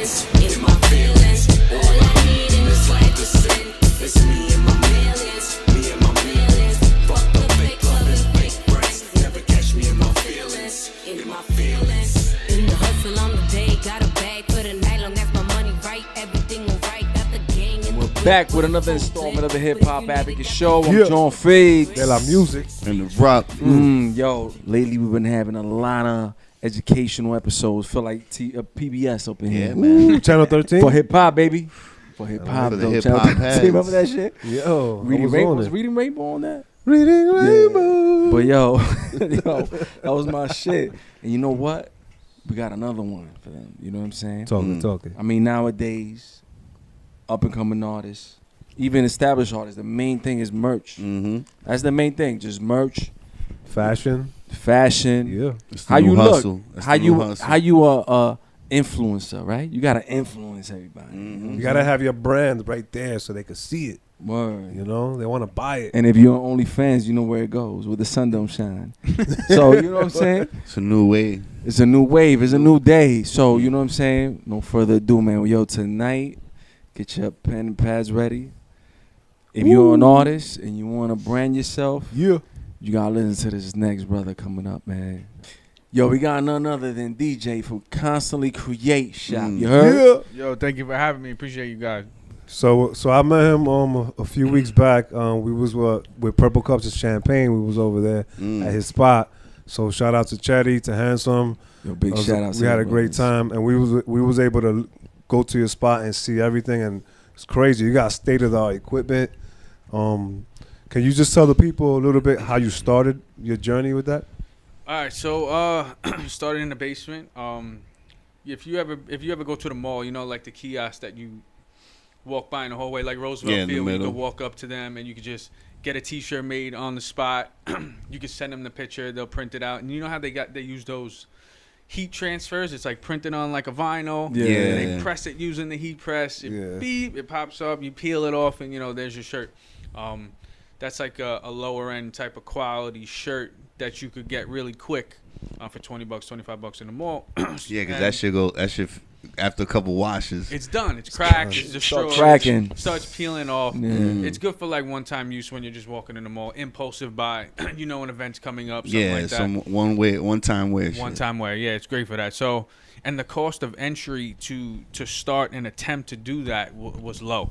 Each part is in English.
feelings, in my feelings. All I need in this life is sin. It's me and my millions, me and my millions. Fuck the fake love and fake friends. Never catch me in my feelings, in my feelings. In the hustle on the day, got a bag for the night. Long as my money right, everything will right. Got the gang in the Back with another installment of the Hip Hop Advocate Show. I'm John Figgs. De La Music. And the rock. Yo, lately we've been having a lot of educational episodes. Feel like PBS up in here. Yeah, man. Channel 13? For hip hop, baby. For hip hop, for the though. hip-hop Channel 13. heads. Remember that shit? Yo, Reading I was Rainbow. on Was it. Reading Rainbow on that? Reading Rainbow. But yo, that was my shit. And you know what? We got another one for them. You know what I'm saying? Talking. I mean, nowadays, up and coming artists, even established artists, the main thing is merch. Mm-hmm. That's the main thing. Just merch, Fashion. fashion. Yeah. How you hustle. look? That's How the new you hustle. how you a influencer, right? You gotta influence everybody. Mhm. You gotta have your brand right there so they can see it. Word. You know, they want to buy it. And if you're on OnlyFans, you know where it goes, where the sun don't shine. So you know what I'm saying? It's a new way. It's a new wave. It's a new day. So you know what I'm saying? No further ado, man. Yo, tonight, get your pen and pads ready. If you're an artist and you want to brand yourself, Yeah. you got to listen to this next brother coming up, man. Yo, we got none other than DJ from Constantly Create Shop. You heard? Yeah. Yo, thank you for having me. Appreciate you guys. So I met him a few weeks back. We was with Purple Cups of Champagne. We was over there at his spot. So shout out to Chetty, to Handsome. Yo, big shout out to We had the a great brothers. time, and we was able to go to your spot and see everything, and it's crazy. You got state of the art equipment. Can you just tell the people a little bit how you started your journey with that? All right, so started in the basement. If you ever go to the mall, you know, like the kiosk that you walk by in the hallway, like Roosevelt Yeah, in the Field, where you middle. could walk up to them and you could just get a T-shirt made on the spot. You could send them the picture, they'll print it out, and you know how they use those heat transfers? It's like printed on like a vinyl. Yeah. And they press it using the heat press. It Yeah. beep, it pops up. You peel it off, and you know there's your shirt. That's like a lower end type of quality shirt that you could get really quick for $20, $25 in the mall. Yeah, because that shit after a couple washes. It's done. It's cracked. It's destroyed. cracking. It starts peeling off. Yeah. It's good for like one-time use when you're just walking in the mall. Impulsive buy. You know, an event's coming up. Something Yeah, like that. some one-time wear shit. One-time wear. Yeah, it's great for that. So, and the cost of entry to start an attempt to do that was low.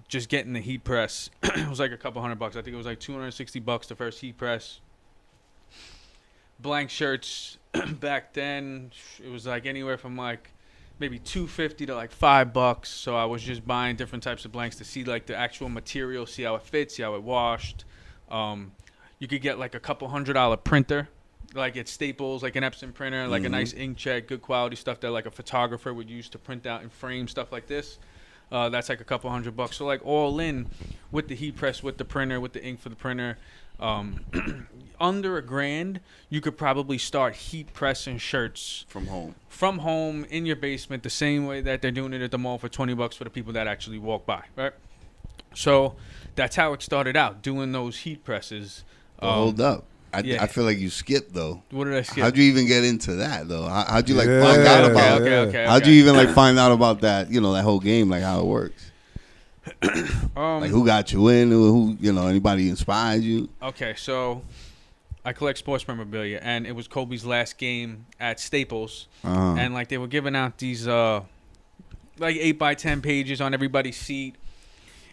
Just getting the heat press, it was like a couple $100. I think it was like $260 the first heat press. Blank shirts back then, it was like anywhere from like maybe $250 to like $5. So I was just buying different types of blanks to see like the actual material, see how it fits, see how it washed. You could get like a couple $100 printer, like at Staples, like an Epson printer, like a nice inkjet, good quality stuff that like a photographer would use to print out and frame stuff like this. That's like a couple $100. So like all in with the heat press, with the printer, with the ink for the printer, under $1,000, you could probably start heat pressing shirts From home in your basement, the same way that they're doing it at the mall for $20 for the people that actually walk by, right? So that's how it started out, doing those heat presses. Hold up. yeah. I feel like you skipped though. What did I skip? How'd you even get into that though? How'd you like Yeah. find out about it? Okay. How'd you even like find out about that? You know, that whole game, like how it works. Like who got you in? Who you know? Anybody inspired you? Okay, so I collect sports memorabilia, and it was Kobe's last game at Staples, and like they were giving out these like 8x10 pages on everybody's seat,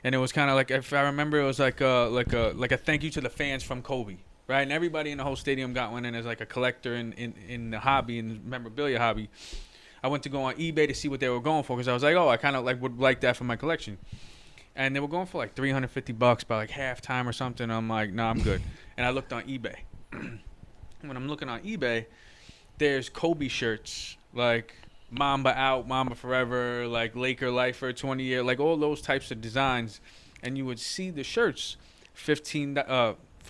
and it was kind of like, if I remember, it was like a thank you to the fans from Kobe, right? And everybody in the whole stadium got one, and as like a collector in the hobby, in the memorabilia hobby, I went to go on eBay to see what they were going for, because I was like, oh, I kind of like would like that for my collection. And they were going for like $350 by like halftime or something. I'm like, nah, I'm good. And I looked on eBay. When I'm looking on eBay, there's Kobe shirts, like Mamba Out, Mamba Forever, like Laker Lifer, 20 year, like all those types of designs. And you would see the shirts for $15,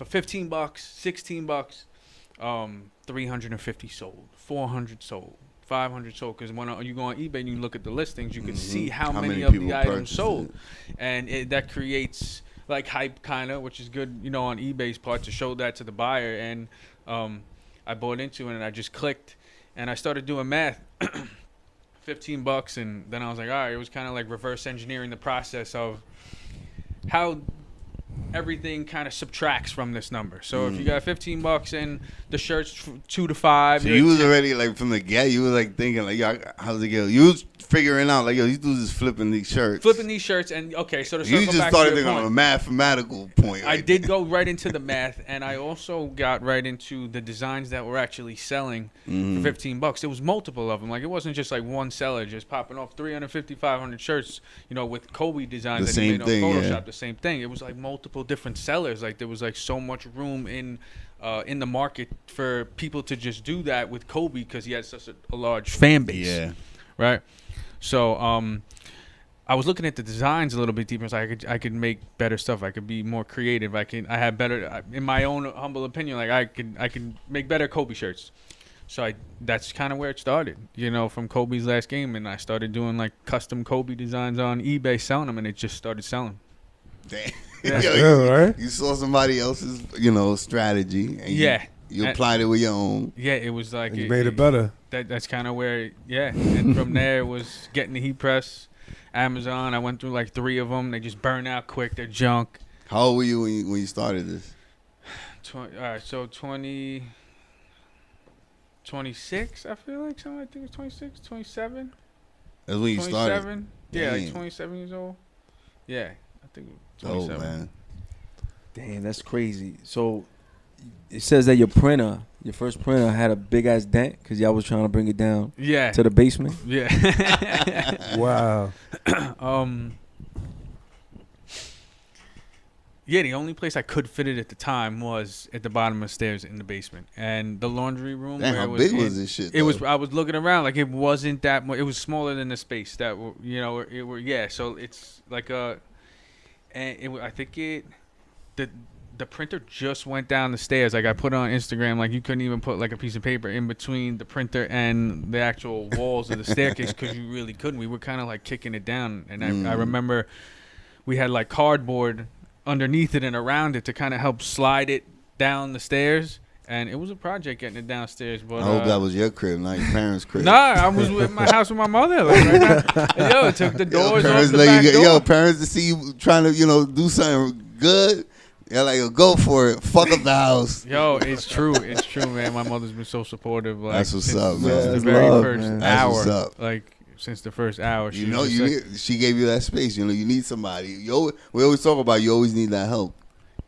$16, 350 sold, 400 sold, 500 sold. Because when you go on eBay and you look at the listings, you can see how many of people the items purchased sold. it. And that creates like hype, kind of, which is good, you know, on eBay's part to show that to the buyer. And I bought into it, and I just clicked, and I started doing math. $15, and then I was like, all right, it was kind of like reverse engineering the process of how everything kind of subtracts from this number. So if you got $15 and the shirt's 2 to 5, So you was already like from the get. You was like thinking like, yo, how's it go? You was figuring out like, yo, these dudes is flipping these shirts. And okay, so to You circle just back started to your thinking on point, a mathematical point. I right did there. go right into the math, and I also got right into the designs that were actually selling for $15. There was multiple of them. Like, it wasn't just like one seller just popping off 350, 500 shirts, you know, with Kobe designs The that he same made thing, on Photoshop. yeah. The same thing. It was like multiple different sellers. Like, there was like so much room in the market for people to just do that with Kobe because he had such a large fan base. Yeah. Right. So I was looking at the designs a little bit deeper. So I could make better stuff. I could be more creative. I had better, in my own humble opinion, like I could make better Kobe shirts. So that's kind of where it started, you know, from Kobe's last game, and I started doing like custom Kobe designs on eBay, selling them, and it just started selling. Damn. Yeah. Yo, Yeah, right? You saw somebody else's, you know, strategy, and you applied it with your own. Yeah, it was like And you made it better. That's kind of where, and from there it was getting the heat press, Amazon. I went through like 3 of them. They just burn out quick. They're junk. How old were you when you started this? 26, I feel like something. I think it's 26, 27. That's when you started. 27. Yeah, like Damn. 27 years old. Yeah, I think it was Oh 27. man. Damn, that's crazy. So it says that your first printer, had a big ass dent because y'all was trying to bring it down Yeah. to the basement. Yeah. Wow. Yeah, the only place I could fit it at the time was at the bottom of the stairs in the basement, and the laundry room. Damn, where how it was big in, was this shit? It was. though? I was looking around, like it wasn't that much. It was smaller than the space that yeah. So it's like I think the printer just went down the stairs. Like I put on Instagram, like you couldn't even put like a piece of paper in between the printer and the actual walls of the staircase because you really couldn't. We were kind of like kicking it down, and I remember we had like cardboard underneath it and around it to kind of help slide it down the stairs. And it was a project getting it downstairs. But I hope that was your crib, not your parents' crib. Nah, I was with my house with my mother. Like, right now. Yo, it took the doors off parents the let back you door. yo, parents to see you trying to, do something good. They're like, go for it. Fuck up the house. Yo, it's true. It's true, man. My mother's been so supportive. Like, That's what's since up, man. the That's very love, first man. That's hour. what's up. Like, since the first hour. She was just like, She gave you that space. You need somebody. We always talk about you always need that help.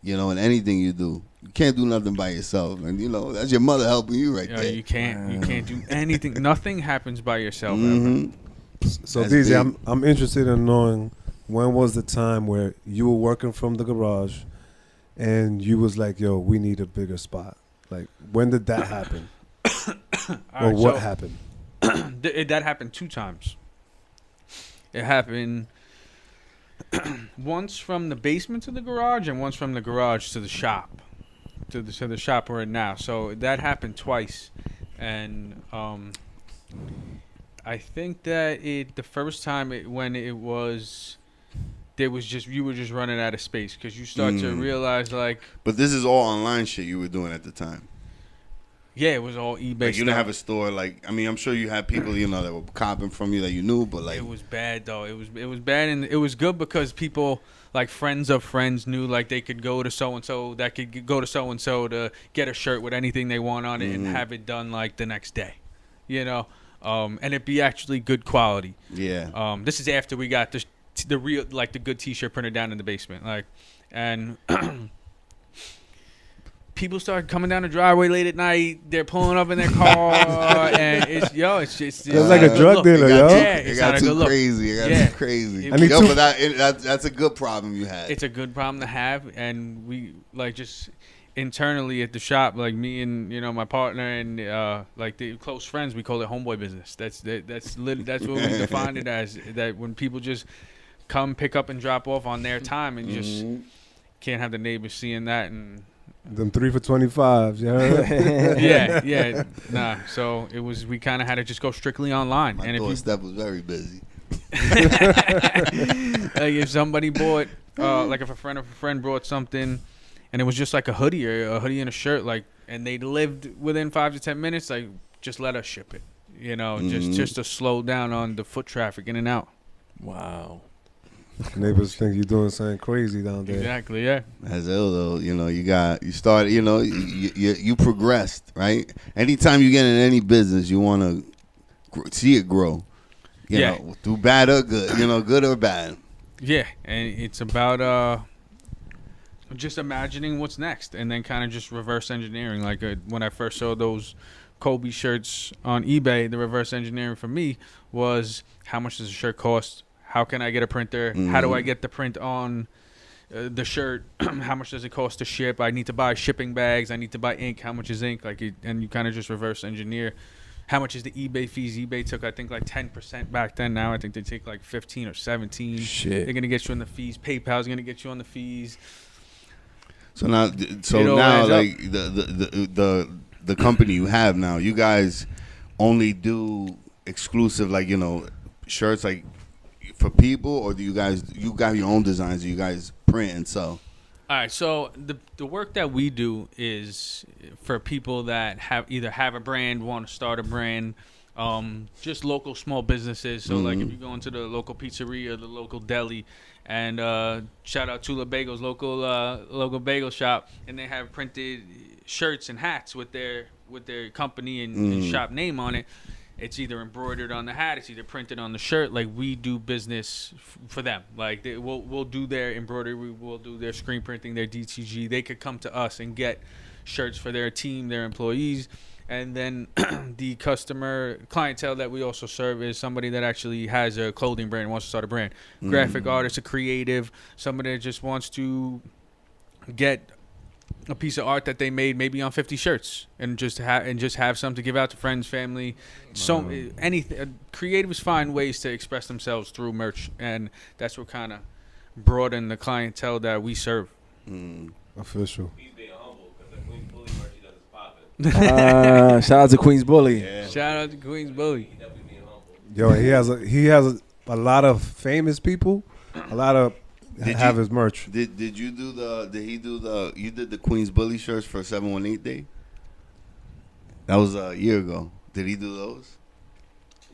In anything you do. You can't do nothing by yourself. And, that's your mother helping you right yo, there. you can't do anything. Nothing happens by yourself Mhm. ever. So That's DJ, big. I'm interested in knowing when was the time where you were working from the garage and you was like, yo, we need a bigger spot. Like, when did that happen? All Or right, what so happened? that happened 2 times. It happened once from the basement to the garage and once from the garage to the shop, to the shop we're in now. So that happened twice, and I think that the first time when it was, you were just running out of space because you start to realize like, But this is all online shit you were doing at the time. yeah, it was all eBay. Like, you stuff. didn't have a store. Like, I mean, I'm sure you had people, that were copping from you that you knew, but like, It was bad though. It was bad, and it was good because people, like friends of friends, knew like they could go to so and so that could go to so and so to get a shirt with anything they want on it and have it done like the next day, and it be actually good quality. yeah. This is after we got the real like the good T-shirt printer down in the basement, like, and. People started coming down the driveway late at night. They're pulling up in their car, and it's just It's like a good drug look. dealer, It yo. Yeah, got it's not a too good look. crazy. It got Yeah. too crazy. I need Yo, two- but that's a good problem you had. It's a good problem to have, and we like just internally at the shop, like me and my partner and like the close friends, we call it homeboy business. That's what we define it as. That when people just come pick up and drop off on their time, and just can't have the neighbors seeing that and. Them 3 for 25s, you heard? Yeah, nah. So we kind of had to just go strictly online. My And doorstep was very busy. if somebody bought, like if a friend of a friend brought something, and it was just like a hoodie and a shirt, like, and they lived within 5 to 10 minutes, like, just let us ship it. You know, Mm-hmm. just to slow down on the foot traffic in and out. Wow. Neighbors think you're doing something crazy down there. Exactly. Yeah. That's ill though. You know, you started. You know, you progressed, right? Anytime you get in any business, you want to see it grow. You Yeah. know, through bad or good. You know, good or bad. Yeah, and it's about just imagining what's next, and then kind of just reverse engineering. Like when I first saw those Kobe shirts on eBay, the reverse engineering for me was how much does a shirt cost? How can I get a printer? How do I get the print on the shirt? How much does it cost to ship? I need to buy shipping bags. I need to buy ink. How much is ink? And you kind of just reverse engineer. How much is the eBay fees? eBay took, I think, like 10% back then. Now I think they take like 15 or 17. Shit. They're gonna get you on the fees. PayPal's gonna get you on the fees. So now, It all adds up. like the company you have now, you guys only do exclusive, like, you know, shirts like for people, or do you got your own designs? Do you guys print and sell? All right, so the work that we do is for people that either have a brand, want to start a brand, just local small businesses. So like if you go into the local pizzeria, the local deli, and shout out Tula Bagels, local bagel shop, and they have printed shirts and hats with their company and shop name on it. It's either embroidered on the hat, it's either printed on the shirt. Like we do business for them. Like we'll do their embroidery, we'll do their screen printing, their DTG. They could come to us and get shirts for their team, their employees. And then the clientele that we also serve is somebody that actually has a clothing brand, wants to start a brand. Graphic artist, a creative, somebody that just wants to get a piece of art that they made maybe on 50 shirts and just have some to give out to friends, family. So anything, creatives find ways to express themselves through merch, and that's what kind of broaden the clientele that we serve. Official. He's being humble because the Queen's Bully merch he does is popping. Shout out to Queen's Bully. Yeah. Shout out to Queen's Bully. He definitely being humble. Yo, he has a lot of famous people. A lot of have his merch. Did you do you did the Queen's Bully shirts for 718 Day? That was a year ago. Did he do those?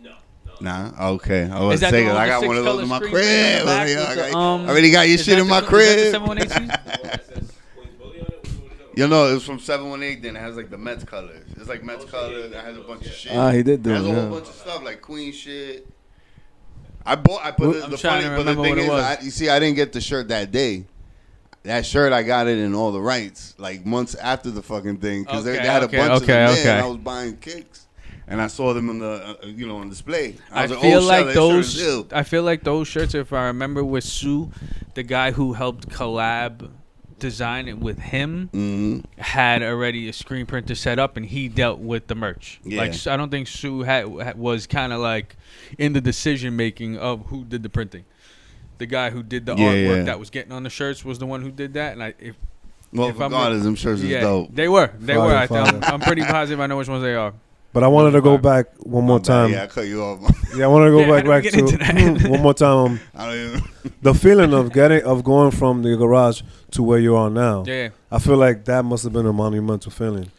No. Nah, okay. I was Is that saying, the one I with got the one of those in my 6-color screen in the crib. back Yeah, with the, I already got your shit in my crib. Is that the 718 The one that says Queen's Bully on it? Which one is that? You know, it was from 718. Then it has like the Mets colors. It's like Mets colors. It has a bunch of shit. He did do It has it, a whole yeah. bunch of stuff like Queen shit. I put I'm the trying funny, to but the remember thing what it is, was. you see, I didn't get the shirt that day. That shirt, I got it in all the rights, like months after the fucking thing, because they had a bunch of them there, and I was buying kicks, and I saw them on the, on display. I was feel oh, like shit, those. that shirt is ill. I feel like those shirts. If I remember, with Sue, the guy who helped collab design it with him, had already a screen printer set up, and he dealt with the merch. Yeah. Like I don't think Sue was kind of like in the decision making of who did the printing. The guy who did the artwork that was getting on the shirts was the one who did that, and Regardless, them shirts is dope. they were. Fire, fire. I'm pretty positive I know which ones they are. But I wanted to go back one more time. Yeah, I cut you off. Yeah, I want to go Yeah, back how did we get to into that? one more time. I don't even. The feeling of going from the garage to where you are now. Yeah. I feel like that must have been a monumental feeling.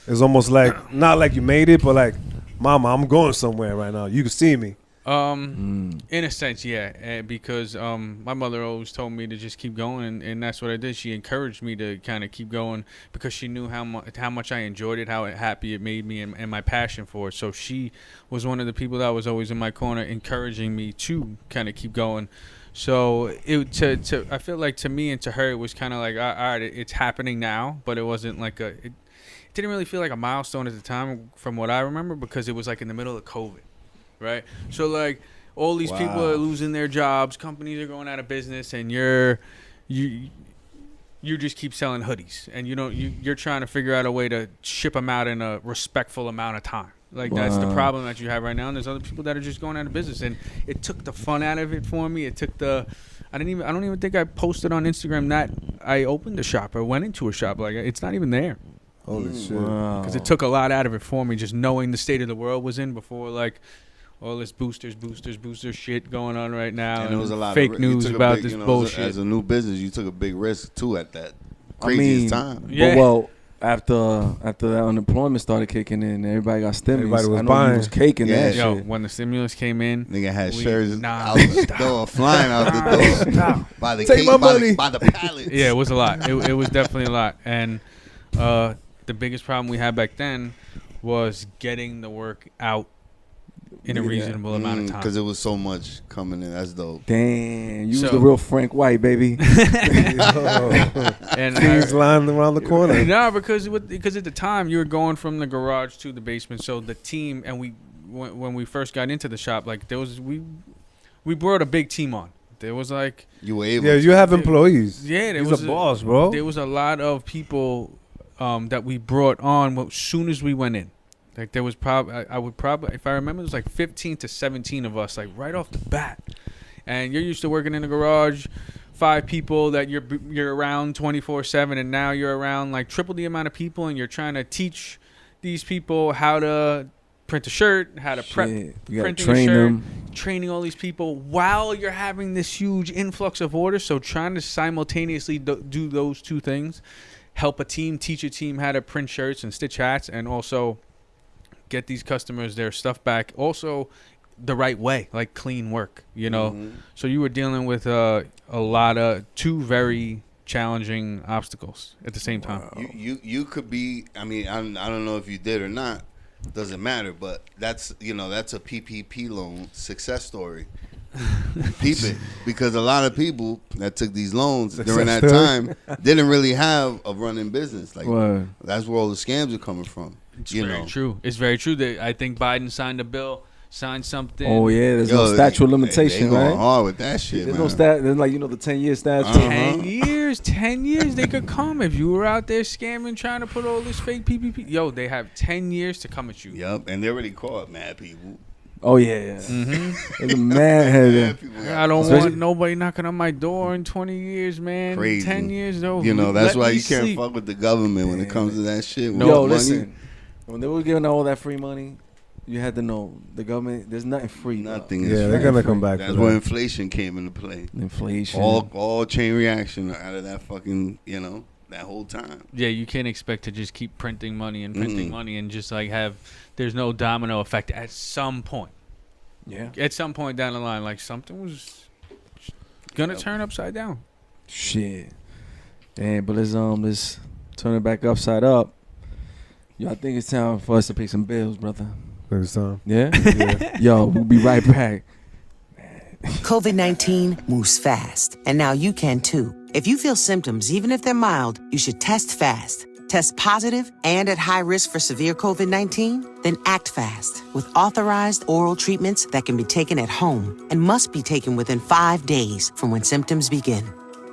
It's almost like not like you made it, but like, Mama, I'm going somewhere right now. You can see me. In a sense, yeah, because my mother always told me to just keep going, and that's what I did. She encouraged me to kind of keep going because she knew how much I enjoyed it, how happy it made me, and my passion for it. So she was one of the people that was always in my corner, encouraging me to kind of keep going. So I feel like to me and to her, it was kind of like, all right, it's happening now, but it wasn't like it didn't really feel like a milestone at the time, from what I remember, because it was like in the middle of COVID. Right, so like all these people are losing their jobs, companies are going out of business, and you just keep selling hoodies, and you're trying to figure out a way to ship them out in a respectful amount of time. Like that's the problem that you have right now, and there's other people that are just going out of business, and it took the fun out of it for me. It took I don't even think I posted on Instagram that I opened a shop or went into a shop. Like it's not even there. Holy shit. Because it took a lot out of it for me, just knowing the state of the world was in before, like all this booster shit going on right now, And there was a lot fake of news about this bullshit. As a new business, you took a big risk too at that craziest time. Yeah. Well, after that unemployment started kicking in, everybody got stimulus. Everybody was I know buying. you was caking Yeah. that Yo, shit. when the stimulus came in, Nigga had We- shirts nah, out the door, flying out the door. Stop. By the Take cake, my by money. by the pallets. yeah, it was a lot. It was definitely a lot. And the biggest problem we had back then was getting the work out in a Yeah. reasonable amount of time. Because it was so much coming in. That's dope. Damn, you was So- the real Frank White, baby. And Things lying around the corner. no, because at the time you were going from the garage to the basement. So the team and when we first got into the shop, like there was we brought a big team on. There was like You were able Yeah, to. you have employees. yeah, there He's was a boss, bro. There was a lot of people that we brought on as soon as we went in. Like there was I would probably, if I remember, it was like 15 to 17 of us, like right off the bat. And you're used to working in the garage, 5 people that you're around 24/7, and now you're around like triple the amount of people, and you're trying to teach these people how to print a shirt, how to prep, Shit, you gotta printing train a shirt, them. training all these people while you're having this huge influx of orders. So trying to simultaneously do those two things, help a team, teach a team how to print shirts and stitch hats, and also get these customers their stuff back also the right way, like clean work, you know. So you were dealing with a lot of 2 very challenging obstacles at the same time. You could be. I mean, I don't know if you did or not. Doesn't matter. But that's a PPP loan success story. Peep it, because a lot of people that took these loans during that Success time didn't really have a running business. Like Word. that's where all the scams are coming from. It's you very know. true. It's very true that I think Biden signed a bill, signed something. Oh yeah, there's Yo, no statute of they limitation, going right? hard with that shit, There's man. no stat. There's like the 10-year statute. 10 years, 10 years they could come if you were out there scamming, trying to put all this fake PPP. Yo, they have 10 years to come at you. Yep, and they already caught mad people. Oh yeah. There's a man head there. Mad people got I don't Especially- want nobody knocking on my door in 20 years, man. Crazy. 10 years, though. You know, that's Let why me you can't sleep. fuck with the government when it comes to that shit. Yo, Money- listen. When they were giving out all that free money, you had to know the government. There's nothing free. bro. Nothing is Yeah, they're free. gonna come back. That's for where that. inflation came into play. Inflation. All chain reaction out of that fucking, that whole time. Yeah, you can't expect to just keep printing money and printing money and just like there's no domino effect at some point. Yeah. At some point down the line, like something was gonna turn upside down. Shit. Damn, but let's turn it back upside up. Yo, I think it's time for us to pay some bills, brother. Next time. Yeah? Yeah. Yo, we'll be right back. COVID-19 moves fast, and now you can too. If you feel symptoms, even if they're mild, you should test fast. Test positive and at high risk for severe COVID-19? Then act fast with authorized oral treatments that can be taken at home and must be taken within 5 days from when symptoms begin.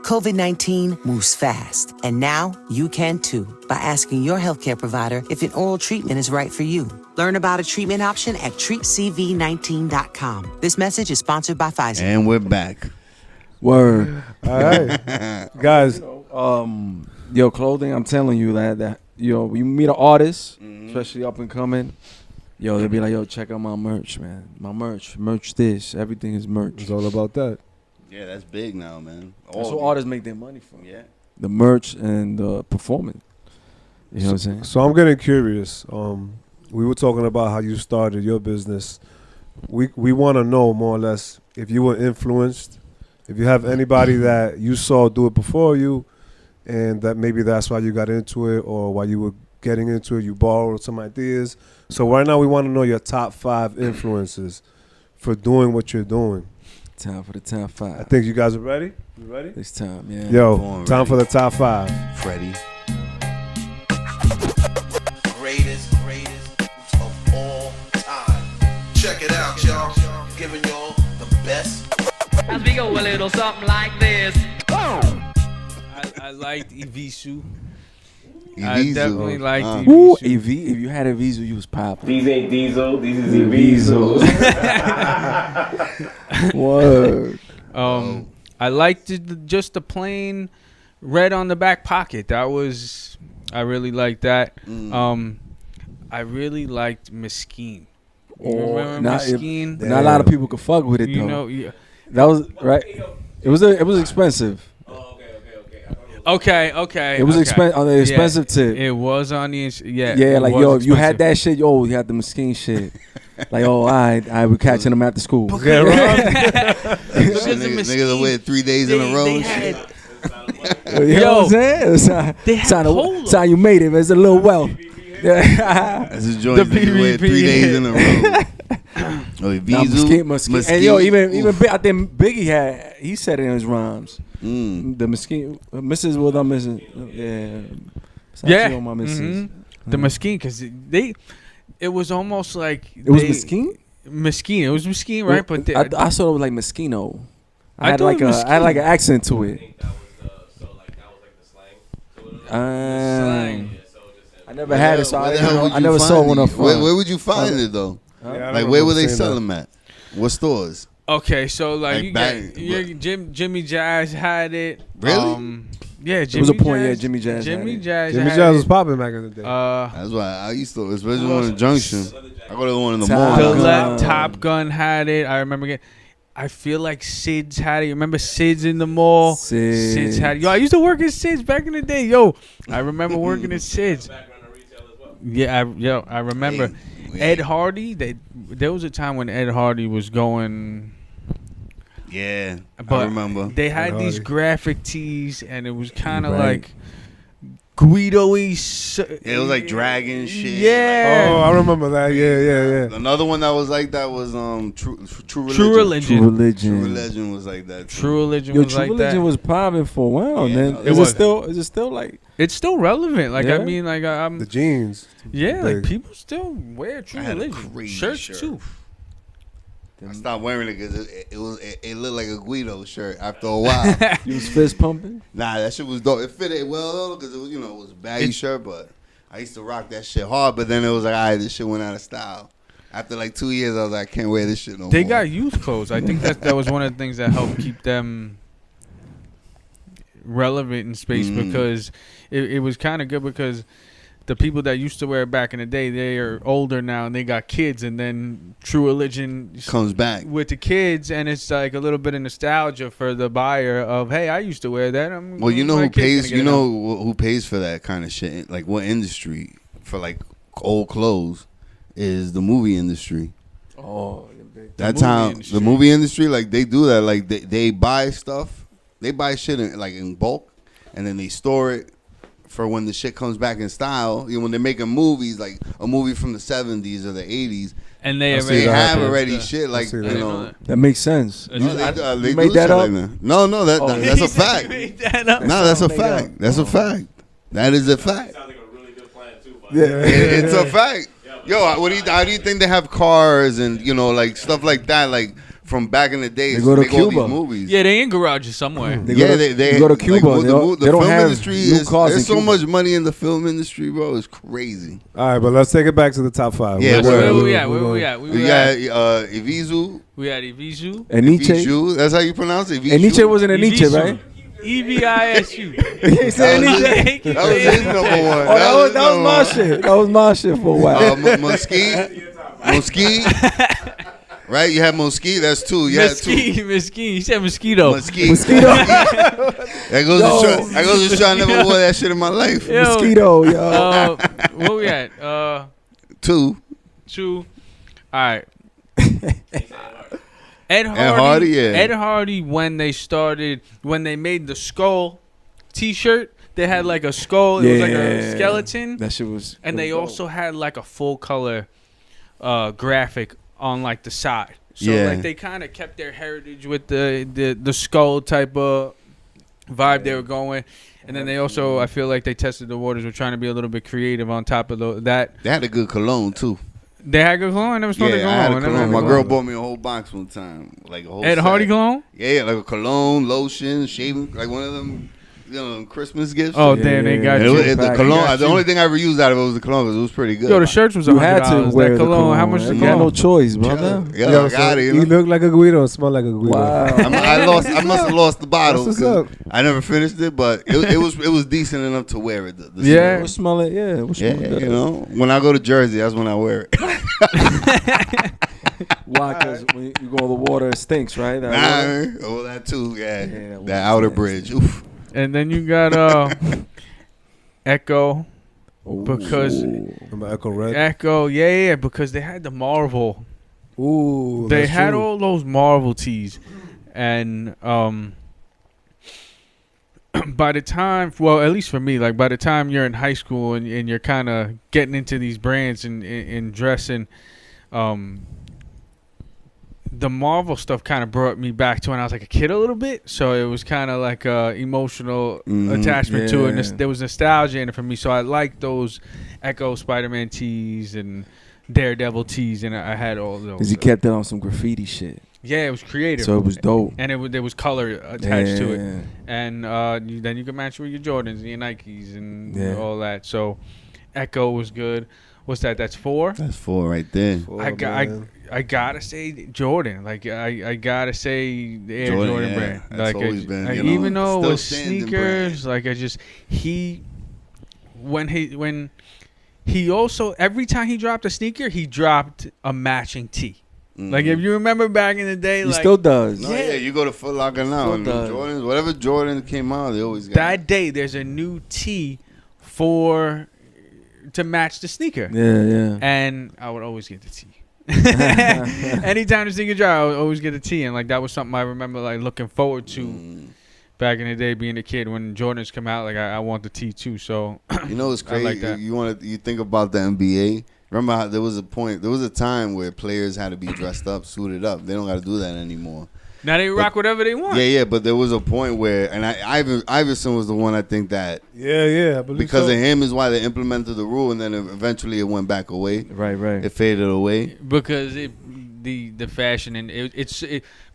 COVID-19 moves fast, and now you can too by asking your healthcare provider if an oral treatment is right for you. Learn about a treatment option at treatcv19.com. This message is sponsored by Pfizer. And we're back. Word. All right, guys. Yo, clothing, I'm telling you that you meet an artist, especially up and coming, yo, they'll be like, yo, check out my merch, man. My merch this, everything is merch. It's all about that. Yeah, that's big now, man. That's what artists make their money from. Yeah. The merch and the performance. You know what I'm saying? So I'm getting curious. We were talking about how you started your business. We want to know more or less if you were influenced, if you have anybody that you saw do it before you, and that maybe that's why you got into it, or while you were getting into it, you borrowed some ideas. So right now we want to know your top 5 influences for doing what you're doing. Time for the top 5. I think you guys are ready. You ready? It's time, yeah. Yo, Born time ready. for the top 5. Freddie. Greatest of all time. Check it out, y'all. Giving y'all the best. As we go a little something like this. I liked Evisu. I Evisu. definitely liked Ooh, Evisu. EV, if you had a Visa, you was popping. These ain't diesel, these is Evisu. Word. I liked just the plain red on the back pocket. I really liked that. I really liked Mesquite. You remember Mesquite? Not a lot of people could fuck with it, You though. know, yeah. That was right. It was expensive. Oh, okay. I thought it was Okay. It was expensive on the expensive tip. It was on the yeah. Yeah, it like was yo, if you had expensive. that shit, yo, you had the Mesquite shit. Like, oh, I we catching them after school. Yeah, right. Niggas will wait 3 days in a row. They and had, shit. You know what I'm saying? they had polo. It's how you made it. It's a little wealth. That's a joint. The Niggas wait PvP. 3 days in a row. Oh, Nah, Mesquite. And yo, even I think Biggie he said it in his rhymes. The Mesquite, Mrs. What I'm missing. Yeah. Yeah. On my missus. The Mesquite, because it was almost like It was Mesquite? Mesquite. It was Mesquite, right? But I saw it was like Moschino. I had thought like it was I had like an accent to I it. think that was the slang. So it was slang. yeah, so just I never had it, so Where the hell would I you never saw find one it? up front. Where would you find it though? Yeah, I Like remember where were they seeing selling them at? What stores? Okay, so like, Like you back- get Jimmy Jazz had it. Really? Yeah, Jimmy was a point, Jazz, yeah, Jimmy Jazz had Jimmy it. Jazz. Jimmy had Jazz it. was popping back in the day. That's why I used to, especially one in the Junction. I go to the one in the Top mall. The Gun. Top Gun had it. I remember getting. I feel like Sid's had it. You remember Sid's in the mall? Sid's had it. Yo, I used to work at Sid's back in the day. Yo, I remember working at Sid's. background on retail as well. Yeah, I remember. Ed Hardy. There was a time when Ed Hardy was going. Yeah, But I remember. they had Ed these Hardy. graphic tees, and it was kind of Right. like Guido-y. It was like dragon shit. Yeah. Oh, I remember that. Yeah. Another one that was like that was True Religion. True True Religion. Religion. True Religion was like that. Too. True Religion Yo, was True like Religion that. was popping for a while. Yeah, Then no, it is was. it still like? It's still relevant. Like Yeah? I mean, like I'm. The jeans. Yeah, like Big. people still wear True I had a Religion crazy shirts shirt. too. I stopped wearing it because it looked like a Guido shirt after a while. You was fist pumping. Nah, that shit was dope. It fitted well though because it was, it was a baggy shirt, but I used to rock that shit hard. But then it was like, all right, this shit went out of style. After like 2 years, I was like, I can't wear this shit no They more. got youth clothes. I think that was one of the things that helped keep them relevant in space because it was kind of good because the people that used to wear it back in the day, they are older now and they got kids, and then True Religion comes back. with the kids, and it's like a little bit of nostalgia for the buyer of, hey, I used to wear that. Well, you know my who kid's pays? gonna get You it know now. who pays for that kind of shit? Like what industry for like old clothes is the movie industry. Oh, That's movie how industry. the movie industry, like they do that. Like they buy stuff, they buy shit in bulk, and then they store it for when the shit comes back in style. When they're making movies, like a movie from the 70s or the 80s, And they I already see they that have happen. already Yeah. shit like see you that. I didn't know. know that makes sense. that. No, they you do made that shit up? like that. No, that's a fact. Made that up. No, that's a Made up. fact. That's a fact. That is a fact. Sounds like a really good plan too. But It's a fact. Yo, how do you think they have cars and like stuff like that, like from back in the days? They go to make all Cuba. these movies. Yeah, they in garages somewhere. They Yeah, go to, they go to Cuba. Like, they don't film have industry new cars there's in so Cuba. much money in the film industry, bro. It's crazy. All right, but let's take it back to the top five. Yeah, Where word. we at? Where we at? You got Evisu, We had Evisu. And Nietzsche. Evisu. That's how you pronounce it. And Nietzsche wasn't a Nietzsche, Evisu. right? EVISU. He said That was Nietzsche. That was his number one. Oh, that was my shit. That was my shit for a while. Mosquito. Right? You had Mosquito. That's two. You had two. Mesquite. He said mosquito. Mosquito. That goes to show I never wore that shit in my life. Yo, Mosquito, yo. Where we at? Two. All right. Ed Hardy. Hardy, yeah. Ed Hardy, when they made the skull T-shirt, they had like a skull. It was like a skeleton, That shit was. and they also had like a full color graphic on like the side. So Yeah. like they kind of kept their heritage with the skull type of vibe they were going. And then they also, I feel like they tested the waters with trying to be a little bit creative on top of that. They had a good cologne too. They had good cologne. I never smelled Yeah, the I had a cologne. I never cologne. had My the girl cologne. bought me a whole box one time, like a whole. Ed set. Hardy cologne. Yeah, like a cologne, lotion, shaving, like one of them, Christmas gifts. Oh Yeah, damn, they yeah, got And you. the Pack. cologne. Got The you. only thing I ever used out of it was the cologne because it was pretty good. Yo, the shirts was You had to $100. wear That the cologne. How much is the You had no cologne? choice, brother. Yeah, Yo, I got it. You look like a Guido and smell like a Guido. Wow. I must have lost the bottle. That's what's 'cause up. I never finished it, but it was decent enough to wear it. The Yeah. We'll smell it. Yeah. We'll smell. smell Yeah, it. you know, when I go to Jersey, that's when I wear it. Why? Because when you go in the water, it stinks, right? That water. Nah, oh, that too. Yeah, Yeah, that outer bridge. Oof. And then you got Echo. Because Remember Echo Red? Echo, yeah, because they had the Marvel. Ooh, They that's had true. all those Marvel tees, and by the time, well, at least for me, like by the time you're in high school and you're kind of getting into these brands and dressing, the Marvel stuff kind of brought me back to when I was like a kid a little bit. So it was kind of like a emotional attachment to it. And there was nostalgia in it for me. So I liked those Echo Spider-Man tees and Daredevil tees, and I had all those. Because he kept it on some graffiti shit. Yeah, it was creative. So it was dope. And there was color attached to it. And then you could match with your Jordans and your Nikes and all that. So Echo was good. What's that? That's 4? That's 4 right there. I gotta say Jordan. Like I gotta say the Air Jordan brand. That's like always been, you even know, though it was still standing sneakers, brand. like when he also every time he dropped a sneaker, he dropped a matching tee. Like if you remember back in the day, He like still does. No, yeah, you go to Foot Locker now, and the Jordans, whatever Jordan came out, they always got that day. There's a new tee to match the sneaker. Yeah. And I would always get the tee. Anytime the sneaker drop, I would always get the tee, and like that was something I remember like looking forward to back in the day, being a kid when Jordans come out. Like I want the tee too. So you know, it's crazy. I like that. You think about the NBA. Remember how there was a time where players had to be dressed up, suited up. They don't got to do that anymore. Now they rock whatever they want. Yeah, but there was a point where, and Iverson was the one I think that. Yeah, I believe because so. of him is why they implemented the rule, and then eventually it went back away. Right. It faded away Because the fashion and it's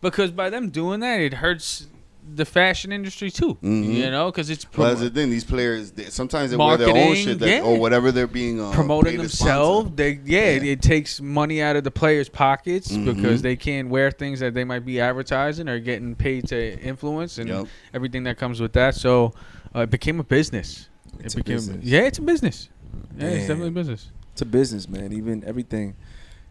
because by them doing that, it hurts the fashion industry too. You know, because it's Well, that's the thing. These players, sometimes they wear their own marketing, shit that, or whatever they're being promoting paid to themselves. sponsor. It takes money out of the players' pockets because they can't wear things that they might be advertising or getting paid to influence and everything that comes with that. So it became a business. It's a business. Yeah, it's a business. Yeah, Man. it's definitely a business. It's a business, man. Even everything.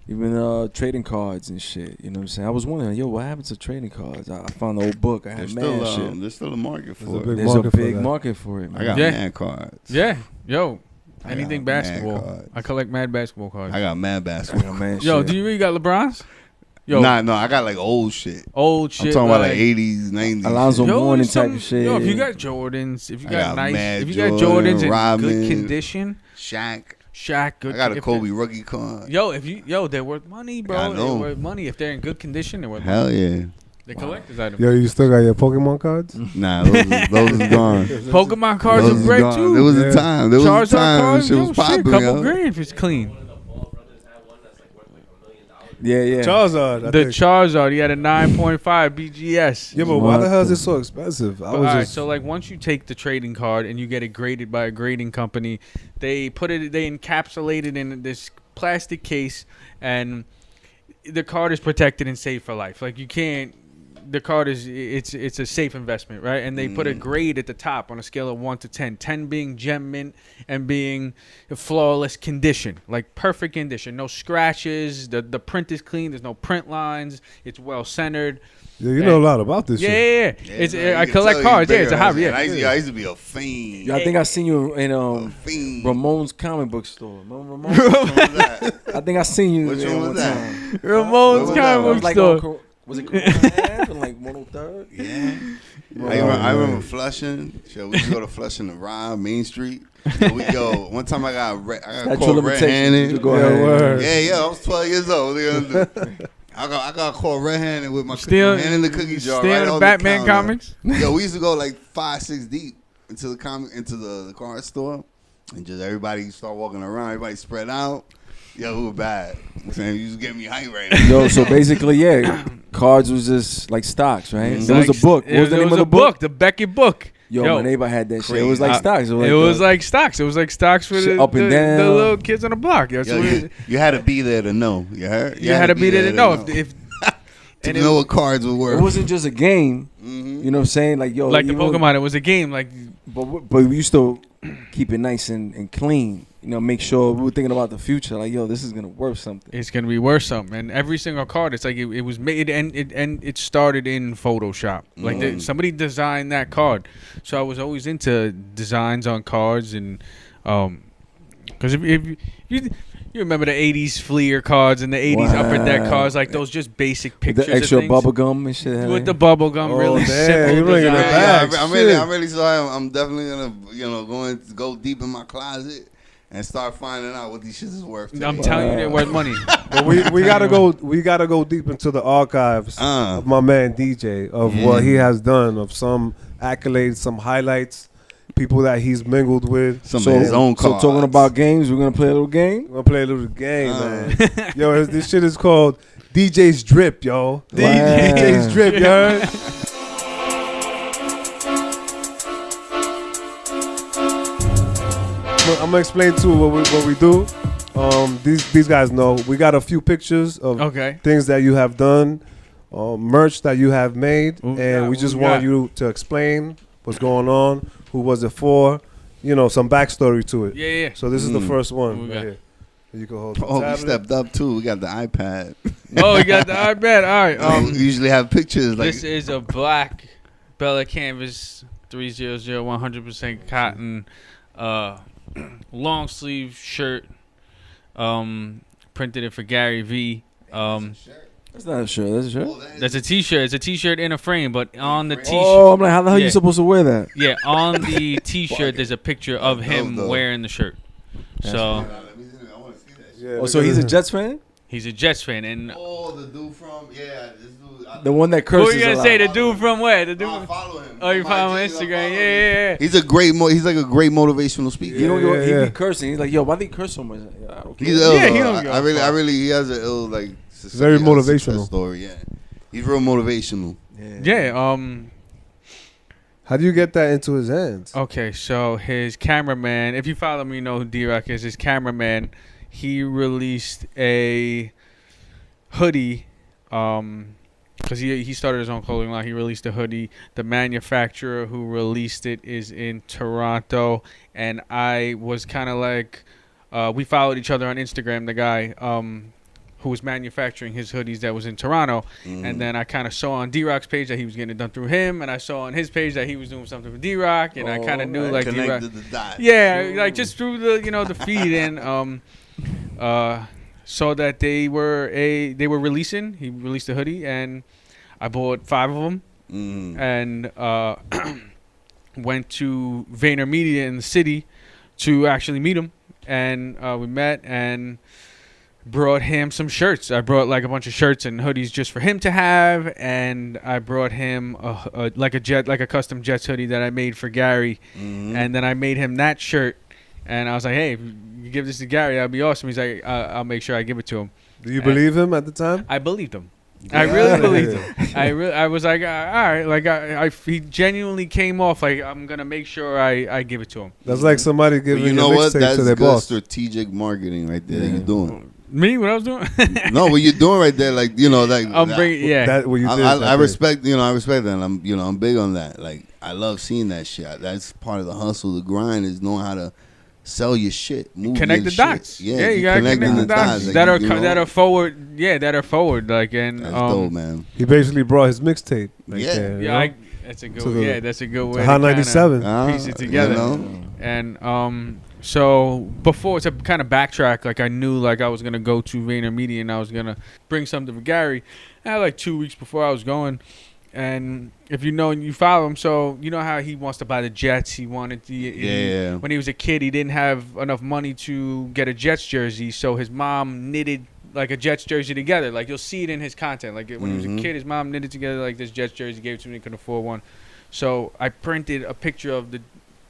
Even trading cards and shit. You know what I'm saying? I was wondering, yo, what happened to trading cards? I found the old book. I had mad shit. There's still a market for it. There's a big market for it, man. I got mad cards. Yeah. Yo. I Anything got mad basketball. cards. I collect mad basketball cards. I got mad basketball. mad Yo, shit. do you really got LeBron's? Yo, No, I got like old shit. old shit. I'm talking about like 80s, 90s. Alonzo shit. Mourning type of shit. Yo, if you got Jordans, if you I got got nice, Mad if you got Jordan, Jordans in Robin, good condition, Shaq. good. I got a if Kobe they're- rookie card. Yo, they're worth money, bro. I They're know. worth money if they're in good condition. They're worth money. Hell yeah. They're collector's items. Yo, you still got your Pokemon cards? Nah, those is gone. Pokemon cards Those are is great gone. too. There was a time. There was a Charizard time when cards, shit yo, was popping, couple yo. grand if it's clean. Yeah. Charizard. I The think. Charizard, he had a 9.5 BGS. Yeah, but why the hell is it so expensive? I All was right, just so like once you take the trading card and you get it graded by a grading company, they encapsulate it in this plastic case, and the card is protected and safe for life. Like you can't. The card it's a safe investment, right? And they put a grade at the top on a scale of 1 to 10. 10 being gem mint and being flawless condition, like perfect condition, no scratches. The print is clean. There's no print lines. It's well centered. yeah, you know a lot about this shit. Yeah. Yeah, man, I you can collect tell cards. you Yeah, it's a bigger. hobby. And I Yeah. used to be a fiend. Yo, I think I seen you in A fiend. Ramon's comic book store. Remember Ramon? Which one was that? I think I seen you Which there one one was that? time. Ramon's What was that? comic It book was like store. was it Corona and like 103rd? Yeah. I remember Flushing. So we used to go to Flushing to Rob, Main Street. So one time I got Statute caught of limitations. red-handed. You go ahead. word. Yeah, I was 12 years old. I got caught red-handed with my Still- hand in the cookie jar. Still right in the on Batman counter. comics? Yo, we used to go like 5-6 deep into the card store, and just everybody start walking around. Everybody spread out. Yo, we were bad. I'm saying you just getting me hype right now. Yo, so basically, yeah, cards was just like stocks, right? There was a book. What was the There name was of the a book? The Beckett book. Yo, my neighbor had that shit. It was like stocks. It was like stocks. It was like stocks for Shit the, up and the, down. the little kids on the block. Yo, so Yo, you had to be there to know. You heard? you had to be there to know. If To And know what cards were worth. It wasn't just a game. Mhm. You know what I'm saying? Like yo, like the even- Pokemon, it was a game. Like But we used to keep it nice and clean. You know, make sure we were thinking about the future. Like yo, this is gonna worth something. it's gonna be worth something. And every single card, it's like it was made, and it started in Photoshop. Like somebody designed that card. So I was always into designs on cards, and because if you remember the '80s Fleer cards and the '80s Upper Deck cards, like those just basic With pictures the extra of things. bubble gum and shit. With the bubble gum, really damn, simple you bringing it design. back. I'm really sorry. I'm definitely gonna go deep in my closet and start finding out what these shits is worth. Today. I'm telling you, they're worth money. But we gotta go deep into the archives of my man DJ of what he has done, of some accolades, some highlights, people that he's mingled with. Some of his own So cards. talking about games, we're gonna play a little game. We're gonna play a little game, man. Yo, this shit is called DJ's Drip, yo. DJ's Drip, you heard? I'm gonna explain too what we do. These guys know. We got a few pictures of things that you have done, merch that you have made, and we just want you to explain what's going on, who was it for, some backstory to it. Yeah. So this is the first one What we right got? here. You can hold the Oh, we tablet. stepped up too. We got the iPad. Oh, you got the iPad. All right. We usually have pictures like This is a black Bella Canvas 300 100% cotton long sleeve shirt. Printed it for Gary V. That's not a shirt. That's a shirt. That's a T-shirt. It's a T-shirt in a frame, but on the T-shirt. Oh, I'm like, how the hell you supposed to wear that? Yeah, on the T-shirt, there's a picture of him wearing the shirt. So. Oh, so he's a Jets fan? He's a Jets fan, and the dude from this dude. The one that curses. Who you gonna say? The dude from where? The dude. I follow him. Oh, you follow him on Instagram? Yeah. He's a great. He's like a great motivational speaker. You know, he be cursing. He's like, yo, why they curse so much? I don't care. He's ill. Yeah, he don't give a I really, he has an ill like. Very motivational story. Yeah, he's real motivational. Yeah. How do you get that into his hands? Okay, so his cameraman. If you follow me, you know who D-Rock is. His cameraman. He released a hoodie. Because he started his own clothing line. He released a hoodie. The manufacturer who released it is in Toronto, and I was kind of like, we followed each other on Instagram. The guy who was manufacturing his hoodies that was in Toronto, and then I kind of saw on D-Rock's page that he was getting it done through him, and I saw on his page that he was doing something for D-Rock, and I kind of knew like D-Rock. Connected the dots. Yeah, like just through the the feed, and saw that they were releasing. He released a hoodie, and I bought 5 of them, and went to VaynerMedia in the city to actually meet him, and we met and brought him some shirts. I brought like a bunch of shirts and hoodies just for him to have, and I brought him like a custom Jets hoodie that I made for Gary, and then I made him that shirt, and I was like, hey, if you give this to Gary, that'd be awesome. He's like, I'll make sure I give it to him. Do you believe him at the time? I believed him. I really believed him. I was like, all right, like he genuinely came off like, I'm gonna make sure I give it to him. That's like somebody giving you know a what? mixtape That's to their good boss. strategic marketing right there that you're doing. Me, what I was doing? No, what you're doing right there, like like I'm bringing, yeah. That what you did. I respect, I respect that. And I'm big on that. Like, I love seeing that shit. That's part of the hustle. The grind is knowing how to sell your shit, move connect your the dots. shit. Yeah, you gotta connect the dots like, that are forward. Yeah, that are forward. Like, and that's dope, man. He basically brought his mixtape. Right Yeah. there, Yeah, that's a good. That's a good way. Hot 97. To piece it together. And so before, to kind of backtrack, like I knew like I was gonna go to VaynerMedia and I was gonna bring something for Gary. I had like 2 weeks before I was going, and if you know and you follow him, so you know how he wants to buy the Jets. He wanted the when he was a kid, he didn't have enough money to get a Jets jersey, so his mom knitted like a Jets jersey together. Like you'll see it in his content. Like when he was a kid, his mom knitted together like this Jets jersey, gave it to me, he couldn't afford one. So I printed a picture of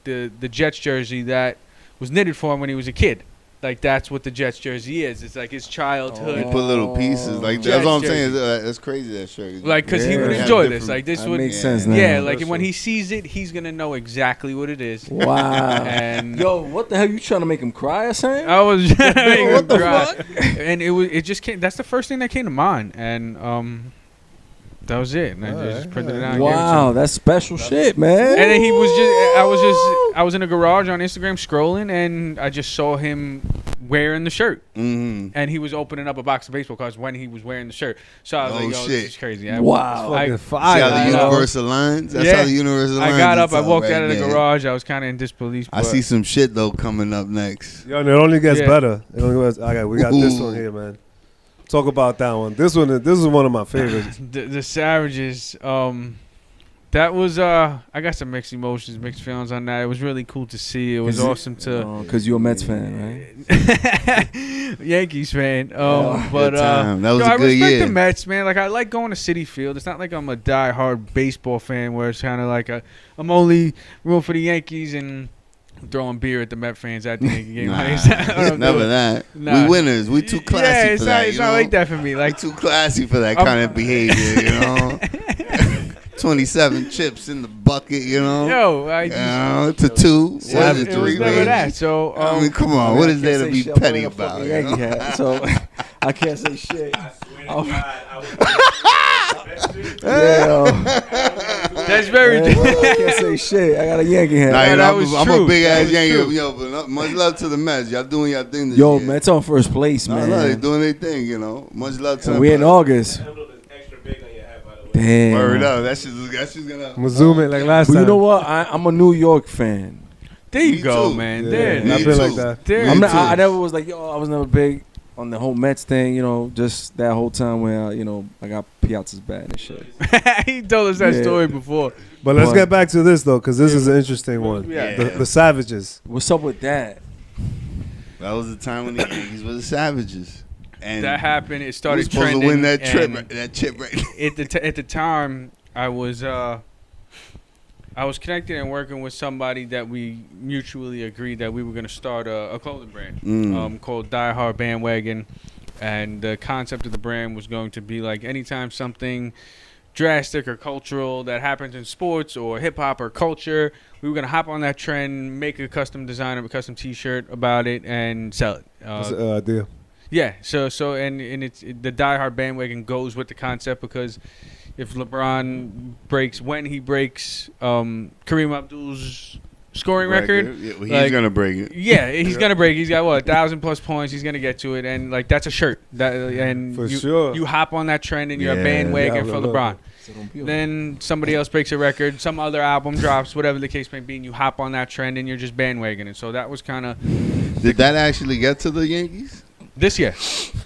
the Jets jersey that was knitted for him when he was a kid. Like that's what the Jets jersey is. It's like his childhood. You put little pieces like that's what I'm saying. That's crazy that shirt. Like because he would enjoy this. Like this would make sense now. Yeah, like when he sees it, he's gonna know exactly what it is. Wow. And yo, what the hell? You trying to make him cry or something? I was trying to make him What the cry. fuck? And it just came. That's the first thing that came to mind. And That was it. And I just printed it out. And Wow, that's special shit, man. and then he was I was in a garage on Instagram scrolling, and I just saw him wearing the shirt. Mm-hmm. And he was opening up a box of baseball cards when he was wearing the shirt. So I was like, yo, shit. this is crazy. Wow. I, Fucking See fire. how the you know. universe aligns? That's Yeah. how the universe aligns. I got up, I It's all walked right out of the there. garage. I was kind of in disbelief. I but- see some shit though coming up next. Yo, and it only gets Yeah. better. It only gets, we got this Ooh. one here, man. Talk about that one. This is one of my favorites. the Savages. That was I got some mixed emotions, mixed feelings on that. It was really cool to see. It was awesome to Because you're a Mets fan, right? Yankees fan. But Good time. That was I a good respect year. the Mets, man. Like I like going to Citi Field. It's not like I'm a diehard baseball fan where it's kind of like I'm only rooting for the Yankees and throwing beer at the Met fans at the Yankee game. Nah, I don't never do it. that. Nah. We winners. We too classy Yeah, for it's that. not. It's you not know? like that for me. Like Like too classy for that kind of behavior. You know. 27 chips in the bucket. You know. yo, I You just, know, to two. What is it it, was three never maybe? that. So I mean, come on. What is there to be petty about? You Yankee know? hat, so I can't say shit. I swear to God, I was Yeah, that's very man, I can't say shit. I got a Yankee hat. Nah, you know, that was I'm true. a big That ass was Yankee. true. Yo, but much love to the Mets. Y'all doing your thing this Yo, year. Mets on first place, No, man. no, they doing their thing, you know. Much love to them. We in August. envelope is extra big on your head, by the way. Damn. Word up. That's just gonna. I'm gonna zoom in like last But time. you know what? I'm a New York fan. there you Me go, too. man. Yeah, There. Me I've been too. like that. There. I'm Me not, too. I never was like, I was never big on the whole Mets thing, just that whole time where, I got Piazza's bat and shit. He told us that Yeah. story before. But let's But- get back to this though, because this is an interesting one. Yeah. The Savages. What's up with that? That was the time when the Yankees were the Savages, and That happened. It we started was supposed trending. to win that and chip right there. At the time, I was connected and working with somebody that we mutually agreed that we were going to start a clothing brand called Die Hard Bandwagon, and the concept of the brand was going to be like anytime something drastic or cultural that happens in sports or hip hop or culture, we were going to hop on that trend, make a custom design of a custom T-shirt about it, and sell it. That's the idea. Yeah, so and it's the Die Hard Bandwagon goes with the concept because if LeBron breaks Kareem Abdul's scoring record, Yeah, well, he's like- gonna break it. yeah, he's gonna break. He's got 1,000+ points. He's gonna get to it, and like that's a shirt. And For you, sure. you hop on that trend and you're Yeah, a bandwagon yeah, for look. LeBron. Then somebody else breaks a record, some other album drops, whatever the case may be, and you hop on that trend and you're just bandwagoning. And so that was kind of Did that actually get to the Yankees? this year,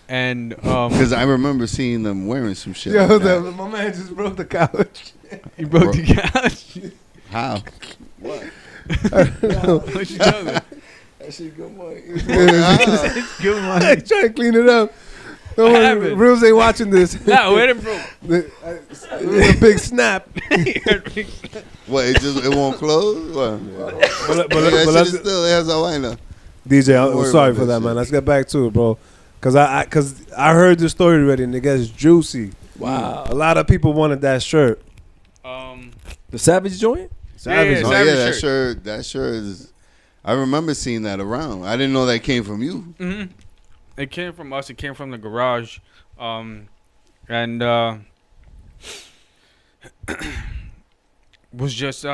and Because I remember seeing them wearing some shit. Yo, like that. my man just broke the couch. you broke the couch. How? What you doing? That shit good money. Good one. Hey, try to clean it up. Don't What worry, happened? Reels ain't watching this. No, it broke. It's a big snap. What? It won't close? What? But That shit let's, is still has a vaina. DJ, Don't I'm worry sorry about for that that, man. shit. Let's get back to it, bro. Cause I heard the story already, and it gets juicy. Wow. A lot of people wanted that shirt. The Savage joint? Savage. Oh Savage yeah, that shirt. shirt. That shirt is. I remember seeing that around. I didn't know that came from you. Mm-hmm. It came from us. It came from the garage, and was just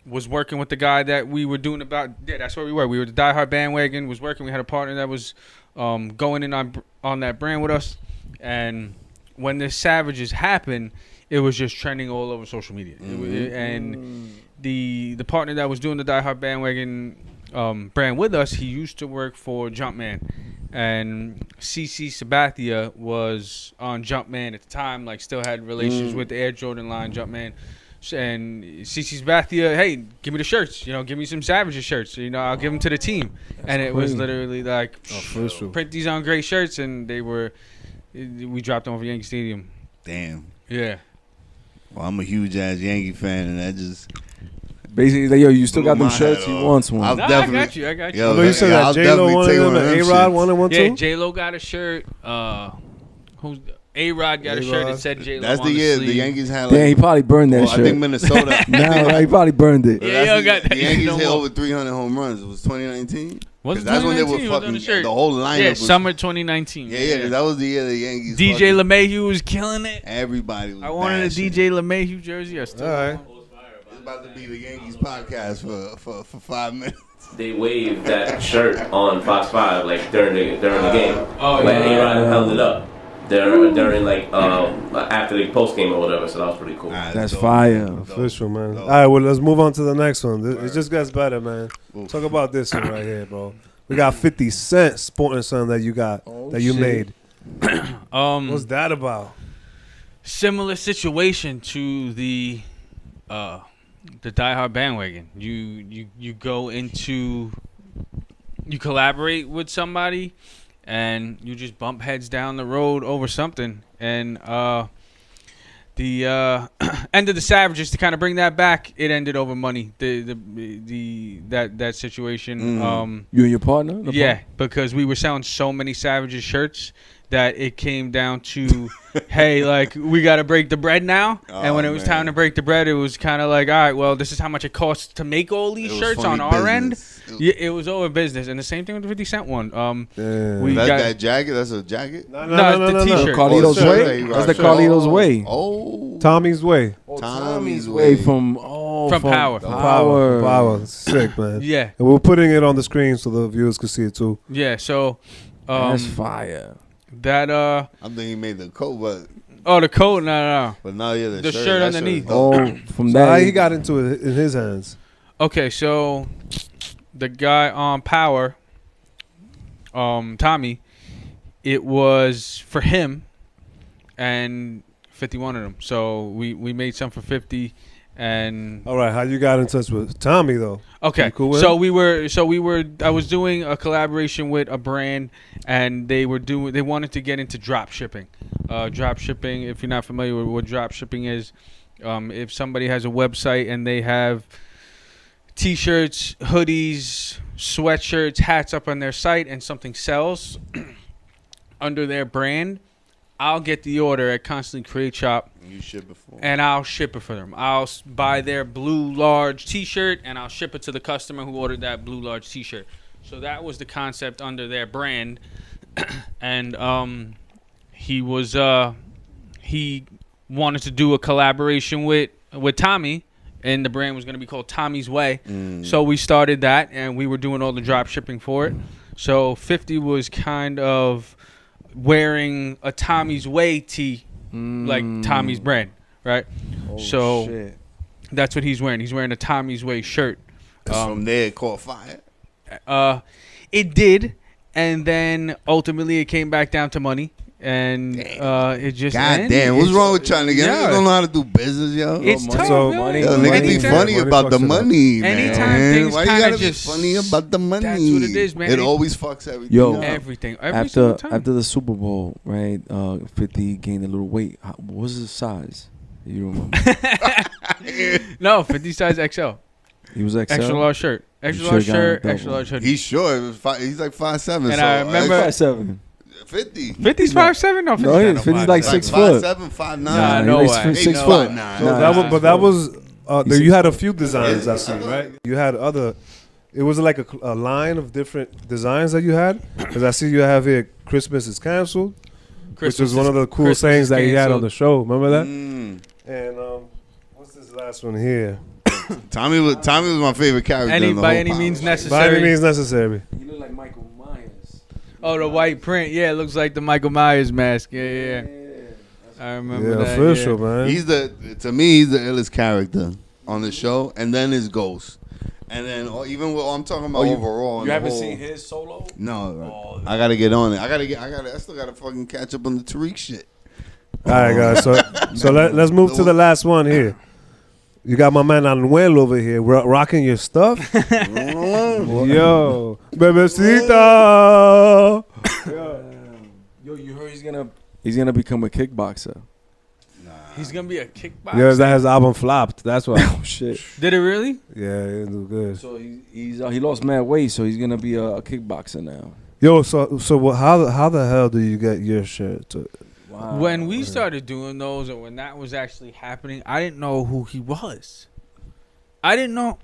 was working with the guy that we were doing about. Yeah, that's where we were. We were the Die Hard Bandwagon. Was working. We had a partner that was going in on that brand with us, and when the Savages happened, it was just trending all over social media. And the partner that was doing the Die Hard Bandwagon brand with us, he used to work for Jumpman, and CC Sabathia was on Jumpman at the time, like still had relations with the Air Jordan line, Jumpman. And CC Sabathia, hey, give me the shirts, give me some Savages shirts, I'll give them to the team. And it was literally like, print these on great shirts, and we dropped them over Yankee Stadium. Damn. Yeah. Well, I'm a huge ass Yankee fan, and that just Basically, like, yo, you still got blew them my shirts. head He off. wants one. I'll Nah, definitely. I got you. Yo, I know you said I'll that J-Lo definitely wanted take them, one of and them A-Rod shits. wanted one Yeah, too. J-Lo got a shirt. Who's A-Rod got a shirt that said J-Lo That's on the year sleeve. the Yankees had. Damn, he probably burned that well, shirt. I think Minnesota. No, he probably burned it. Yeah, yo, got that. The Yankees No hit more. over 300 home runs. It was 2019. Was it 'Cause that's when they were 2019? Was on fucking. the shirt. The whole lineup. Yeah, was, summer 2019. Yeah, 'cause that was the year the Yankees. DJ fucking- LeMahieu was killing it. Everybody was. I wanted a bashing. DJ LeMahieu jersey. I still All right. It's about to be the Yankees podcast for 5 minutes. They waved that shirt on Fox 5 like during the game. Oh, when yeah. A-Rod held it up during like after the post game or whatever. So that was pretty cool. That's fire. Official, man. All right, well, let's move on to the next one. It just gets better, man. Talk about this one right here, bro. We got 50 Cent sporting something that you got, that you shit. made. What's that about? Similar situation to the Die Hard bandwagon. You go into, you collaborate with somebody, and you just bump heads down the road over something. And the end of the Savages, to kind of bring that back, it ended over money. That situation. You and your partner? The Yeah, partner? because we were selling so many Savages shirts that it came down to, hey, like, we got to break the bread now. And when it was time to break the bread, it was kind of like, all right, well, this is how much it costs to make all these It was shirts funny on our business. end. Yeah, it was over business. And the same thing with the 50 Cent one. We That's got that jacket. That's a jacket. No, it's the T-shirt. Carlito's Oh, Way? shirt. That's the Shirt. Carlito's Way. Oh, Tommy's Way. Tommy's Way way. from Power. Power. Sick, man. Yeah. And we're putting it on the screen so the viewers can see it too. Yeah, so That's fire. that I think he made the coat, the coat, no. but now yeah, The shirt that underneath. is dope. Oh, from So that. how he got into it in his hands? Okay, so the guy on Power, Tommy, it was for him, and 50 wanted them. So we made some for 50, and All right, how you got in touch with Tommy though? okay. You cool with So him? we were. I was doing a collaboration with a brand, and they wanted to get into drop shipping. Drop shipping. If you're not familiar with what drop shipping is, if somebody has a website and they have T-shirts, hoodies, sweatshirts, hats up on their site, and something sells under their brand, I'll get the order at Constantly Create Shop. You shit before. And I'll ship it for them. I'll buy their blue large T-shirt, and I'll ship it to the customer who ordered that blue large T-shirt. So that was the concept under their brand. And he wanted to do a collaboration with Tommy, and the brand was going to be called Tommy's Way. So we started that, and we were doing all the drop shipping for it. So 50 was kind of wearing a Tommy's Way tee, like Tommy's brand, right? So shit. that's what he's wearing. He's wearing a Tommy's Way shirt. From there, it caught fire. It did, and then ultimately it came back down to money, and it just God ended. damn, what's wrong with y'all niggas? Yeah. You don't know how to do business, yo. It's money. tough, So, yo. money- Yo, niggas be Anytime- funny Money about the fucks it up. money, man. Anytime things Why you kinda gotta just- be funny about the money? That's what it is, man. It always fucks everything Yo. up. Everything, every single After time. the Super Bowl, right? 50 gained a little weight. What was his size? You remember? No, 50 size XL, He was XL. extra large shirt, extra You large should've shirt, gotten a extra double. large hoodie. He's short. He's like 5'7". And so I remember- 5'7". 50. 50's 5'7". No, 50's No, not 50's like 6 foot. 5'7", 5'9". Nah, he no makes way. 6 Nah, foot. nah. So Nah, that was, nah. but that was He's you had a few designs I see, right? You had other. It was like a line of different designs that you had. Because I see you have here, Christmas is canceled, which was one of the cool Christmas sayings is that you had on canceled. the show. Remember that? Mm. And what's this last one here? Tommy was my favorite character. in the by whole any Power. means By necessary. any means necessary. You look like Michael Myers. Oh, the white print. Yeah, it looks like the Michael Myers mask. Yeah. I remember Yeah, that. official, yeah. man. To me, he's the illest character on the show, and then his ghost, and then even with, I'm talking about overall. You the haven't whole- seen his solo? No, I gotta get on it. I still gotta fucking catch up on the Tariq shit. All right, guys. So let's move to the last one here. You got my man Anuel over here rocking your stuff. Yo, bebecita. Yo, you heard he's gonna become a kickboxer. He's going to be a kickboxer. Yeah, that his album flopped. That's why. Oh shit. Did it really? Yeah, it was good. So he lost mad weight, so he's gonna be a kickboxer now. Yo, so how the hell do you get your shirt? Wow. When we started doing those, or when that was actually happening, I didn't know who he was. I didn't know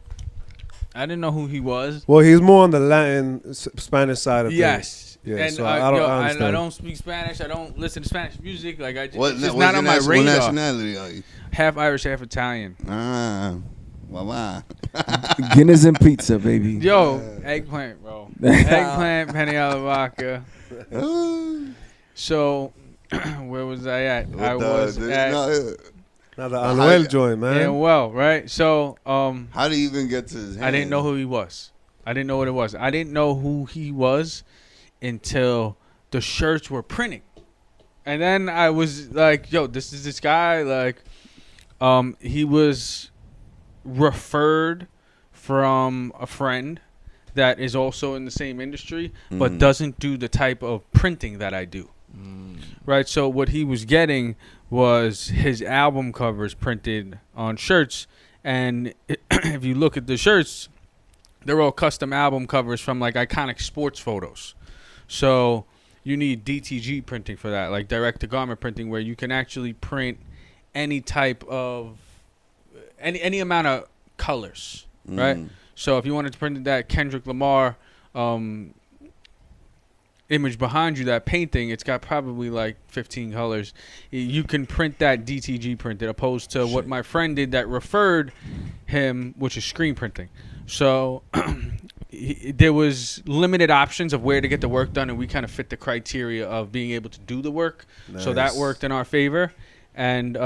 who he was. Well, he's more on the Latin, Spanish side of things. Yes. Yeah, And so I don't I understand. don't speak Spanish. I don't listen to Spanish music. Like it's What just not on my What radar. nationality are you? Half Irish, half Italian. Wow. Guinness and pizza, baby. Yo, eggplant, bro. Eggplant, penny alla vodka. So, where was I at? I was at Now the Anuel joint, man. and well, right? So, how do you even get to his hand? I didn't know who he was. I didn't know what it was. I didn't know who he was until the shirts were printing. And then I was like, yo, this is this guy. Like, he was referred from a friend that is also in the same industry, but doesn't do the type of printing that I do. Right? So what he was getting was his album covers printed on shirts. And if you look at the shirts, they're all custom album covers from like iconic sports photos. So you need DTG printing for that, like direct to garment printing, where you can actually print any type of any amount of colors, right? So if you wanted to print that Kendrick Lamar image behind you, that painting, it's got probably like 15 colors. You can print that DTG printed, opposed to what my friend did that referred him, which is screen printing. So there was limited options of where to get the work done, and we kind of fit the criteria of being able to do the work. Nice. So that worked in our favor, and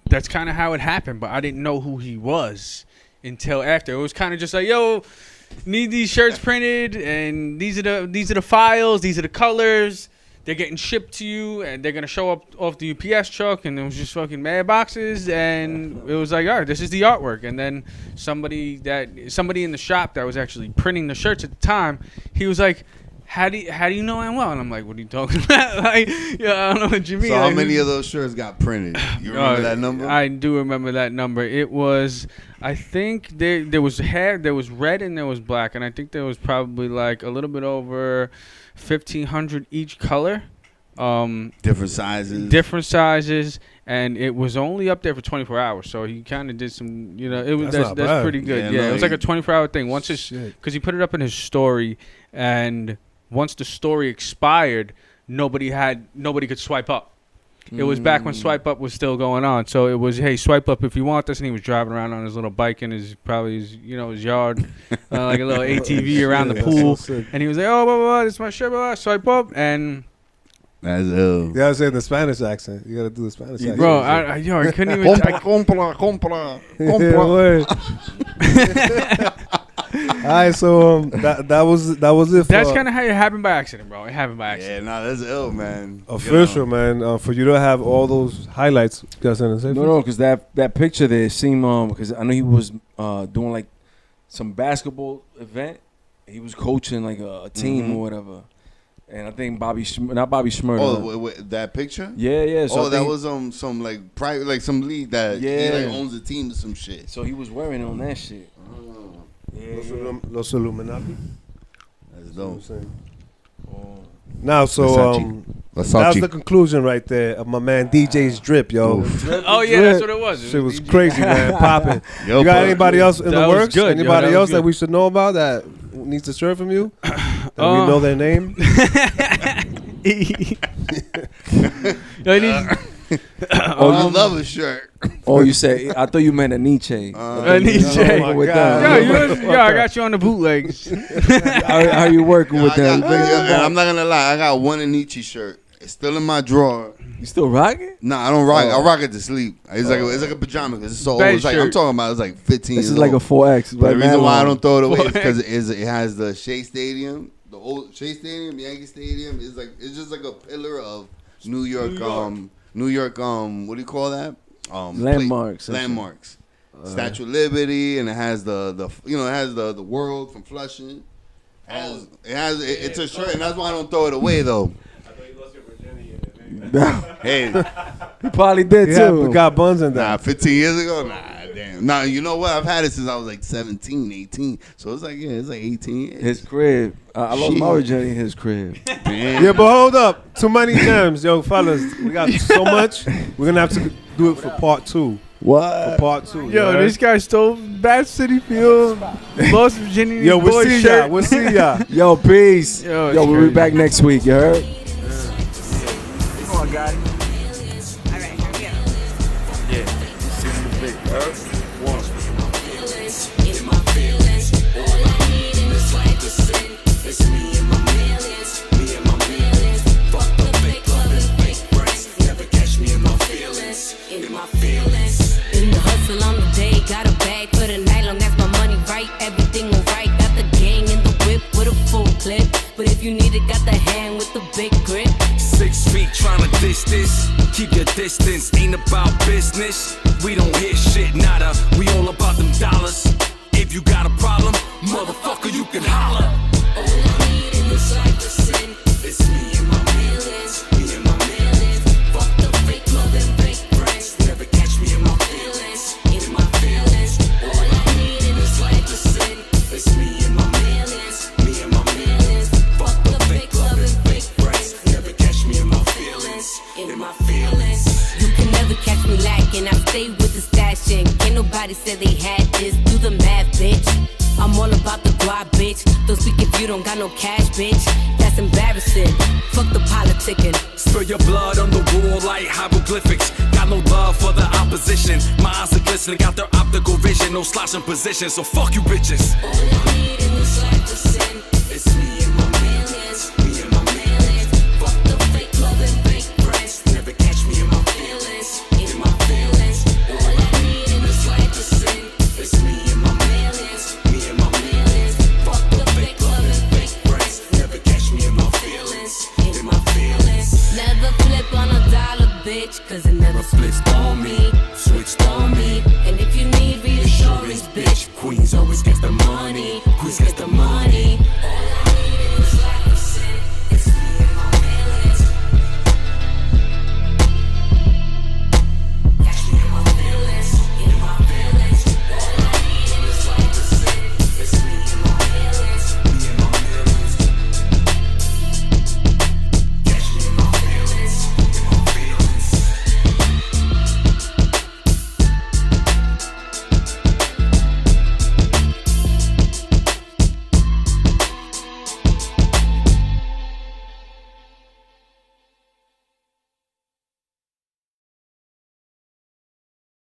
that's kind of how it happened. But I didn't know who he was until after. It was kind of just like, yo, need these shirts printed, and these are the files, these are the colors. They're getting shipped to you, and they're gonna show up off the UPS truck, and it was just fucking mad boxes, and it was like, all right, this is the artwork. And then somebody in the shop that was actually printing the shirts at the time, he was like, how do you know I'm well? And I'm like, what are you talking about? Like, yeah, I don't know what you mean. So like, how many of those shirts got printed? You remember that number? I do remember that number. It was, I think there was red and there was black, and I think there was probably like a little bit over 1,500 each color. Different sizes, and it was only up there for 24 hours. So he kind of did some, that's pretty good. Yeah, it was like a 24-hour thing. Once because he put it up in his story, and once the story expired, nobody could swipe up. It was back when swipe up was still going on. So it was, hey, swipe up if you want this. And he was driving around on his little bike in his yard, like a little ATV around the pool. So and he was like, oh, blah, blah, blah, this is my shirt, blah, blah, swipe up. And that's ill. You gotta say the Spanish accent. You gotta do the Spanish accent. Bro, I couldn't even. compra. All right, so that was it. That's kind of how it happened by accident, bro. It happened by accident. Yeah, nah, that's ill, man. Official, man. For you to have all those highlights, you got something to say? No, because that picture there seemed because I know he was doing like some basketball event. He was coaching like a team or whatever. And I think not Bobby Schmurda. Oh, that picture? Yeah. So that was some like private, like some league that he like owns a team or some shit. So he was wearing it on that shit. Los Illuminati. That's dope. Now, so that was the conclusion right there of my man DJ's drip, yo. Oh yeah, that's what it was. Shit was crazy, man. Popping. Yo, you got anybody else in the works? Good. Anybody else good. that we should know about that needs to serve from you? That we know their name? I love a shirt. Oh, you say? I thought you meant a Nietzsche. A Nietzsche. Oh my God. I got you on the bootlegs. How you working with them? I'm not gonna lie. I got one Nietzsche shirt. It's still in my drawer. You still rocking? Nah, I don't rock. I rock it to sleep. It's like a pajama because it's so old. It's like, I'm talking about. It's like 15. This is like a 4X. But the reason why I don't throw it away is because it has the Shea Stadium, the old Shea Stadium, Yankee Stadium. It's just like a pillar of New York. What do you call that? Landmarks. Statue of Liberty, and it has the world from Flushing. It's a shirt, and that's why I don't throw it away though. No. Hey, he probably did too. We got buns in that. Nah, 15 years ago, nah, Damn. Now, you know what? I've had it since I was like 17, 18. So it's like 18 years. His crib. I lost Shit. my virginity in his crib. Damn. Yeah, but hold up. Too many gems. Yo, fellas, we got so much. We're going to have to do it for part 2. What? For part 2. Yo, this guy stole Bat City Field, lost Virginia. Yo, we'll see y'all. We'll see y'all. Yo, peace. Yo, Yo, we'll be back next week. You heard? Come on, guy. All right, here we go. Yeah. In my feelings, all I need in this life to sin. It's me and my millions, me and my millions. Fuck the fake love and fake friends. Never catch me in my feelings, in my feelings. In the hustle on the day, got a bag for the night. Long as my money right, everything alright. Got the gang in the whip with a full clip. But if you need it, got the hand with the big grip. 6 feet tryna dish this. Keep your distance, ain't about business. We don't hear shit, nada. We all about them dollars. If you got a problem, motherfucker, you can holler. All I need in this life to sin. It's me and my millions, me and my millions. Fuck the fake love and fake friends. Never catch me in my feelings, in my feelings. All I need in this life to sin. It's me and my millions, me and my millions. Fuck the fake love and fake friends. Never catch me in my feelings, in my feelings. You can never catch me lacking. I stay with the stashing. Can't nobody say they had this. Do the math, bitch. I'm all about the guap, bitch. Don't speak if you don't got no cash, bitch. That's embarrassing. Fuck the politicking. Spill your blood on the wall like hieroglyphics. Got no love for the opposition. My eyes are glistening, got their optical vision. No slouching position, so fuck you bitches. All I need in this life to sin. It's me and my millions, me and my millions. Fuck the fake love and fake friends. Never catch me in my feelings, in my feelings. All I need in this life to sin. It's me and my millions, me and my millions. Fuck the fake love and fake friends. Never catch me in my feelings, in my feelings. Never flip on a dollar, bitch. Cause it never switched on me. Switched on me. And if you need reassurance, bitch. Queens always gets the money. Queens gets the money. All